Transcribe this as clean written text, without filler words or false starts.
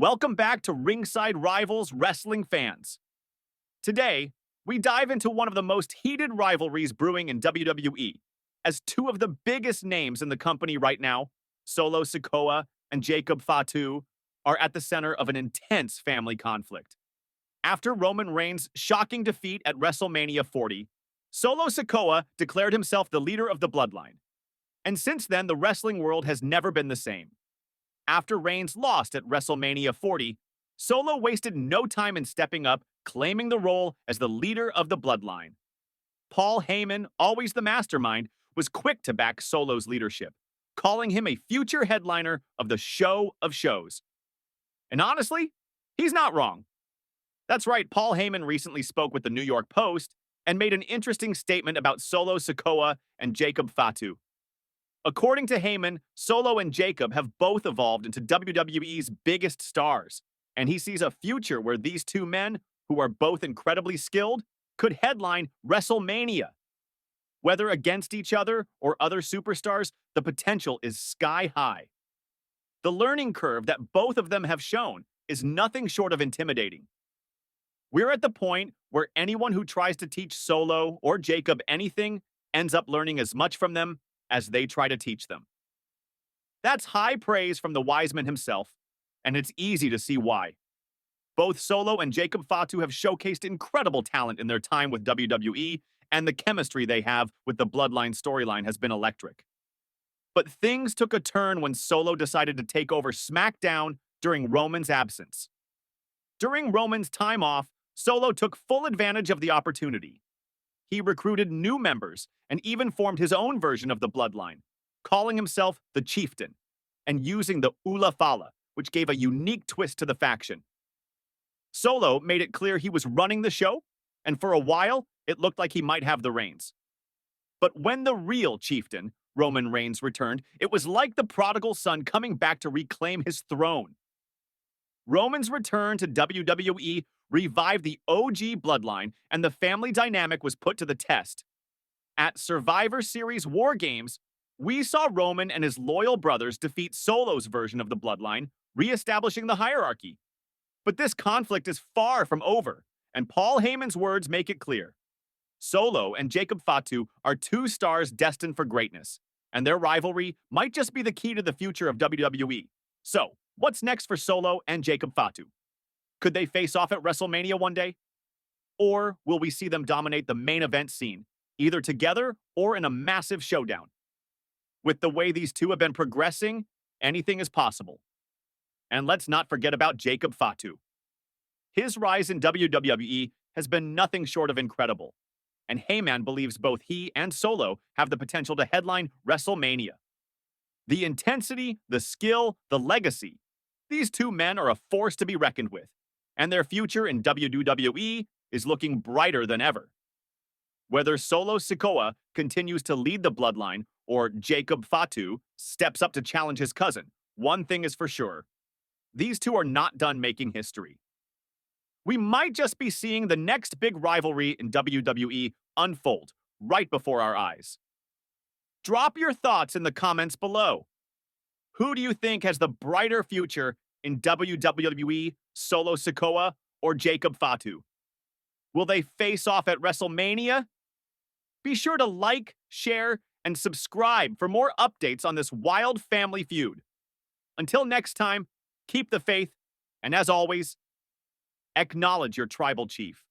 Welcome back to Ringside Rivals Wrestling fans. Today, we dive into one of the most heated rivalries brewing in WWE, as two of the biggest names in the company right now, Solo Sikoa and Jacob Fatu, are at the center of an intense family conflict. After Roman Reigns' shocking defeat at WrestleMania 40, Solo Sikoa declared himself the leader of the Bloodline. And since then, the wrestling world has never been the same. After Reigns lost at WrestleMania 40, Solo wasted no time in stepping up, claiming the role as the leader of the Bloodline. Paul Heyman, always the mastermind, was quick to back Solo's leadership, calling him a future headliner of the show of shows. And honestly, he's not wrong. That's right, Paul Heyman recently spoke with the New York Post and made an interesting statement about Solo Sikoa and Jacob Fatu. According to Heyman, Solo and Jacob have both evolved into WWE's biggest stars, and he sees a future where these two men, who are both incredibly skilled, could headline WrestleMania. Whether against each other or other superstars, the potential is sky high. The learning curve that both of them have shown is nothing short of intimidating. We're at the point where anyone who tries to teach Solo or Jacob anything ends up learning as much from them as they try to teach them. That's high praise from the wise man himself, and it's easy to see why. Both Solo and Jacob Fatu have showcased incredible talent in their time with WWE, and the chemistry they have with the Bloodline storyline has been electric. But things took a turn when Solo decided to take over SmackDown during Roman's absence. During Roman's time off, Solo took full advantage of the opportunity. He recruited new members and even formed his own version of the Bloodline, calling himself the Chieftain and using the Ula Fala, which gave a unique twist to the faction. Solo made it clear he was running the show, and for a while, it looked like he might have the reins. But when the real Chieftain, Roman Reigns, returned, it was like the prodigal son coming back to reclaim his throne. Roman's return to WWE revived the OG Bloodline, and the family dynamic was put to the test. At Survivor Series WarGames, we saw Roman and his loyal brothers defeat Solo's version of the Bloodline, reestablishing the hierarchy. But this conflict is far from over, and Paul Heyman's words make it clear. Solo and Jacob Fatu are two stars destined for greatness, and their rivalry might just be the key to the future of WWE. So, what's next for Solo and Jacob Fatu? Could they face off at WrestleMania one day? Or will we see them dominate the main event scene, either together or in a massive showdown? With the way these two have been progressing, anything is possible. And let's not forget about Jacob Fatu. His rise in WWE has been nothing short of incredible, and Heyman believes both he and Solo have the potential to headline WrestleMania. The intensity, the skill, the legacy. These two men are a force to be reckoned with, and their future in WWE is looking brighter than ever. Whether Solo Sikoa continues to lead the Bloodline or Jacob Fatu steps up to challenge his cousin, one thing is for sure. These two are not done making history. We might just be seeing the next big rivalry in WWE unfold right before our eyes. Drop your thoughts in the comments below. Who do you think has the brighter future in WWE, Solo Sikoa or Jacob Fatu? Will they face off at WrestleMania? Be sure to like, share, and subscribe for more updates on this wild family feud. Until next time, keep the faith, and as always, acknowledge your tribal chief.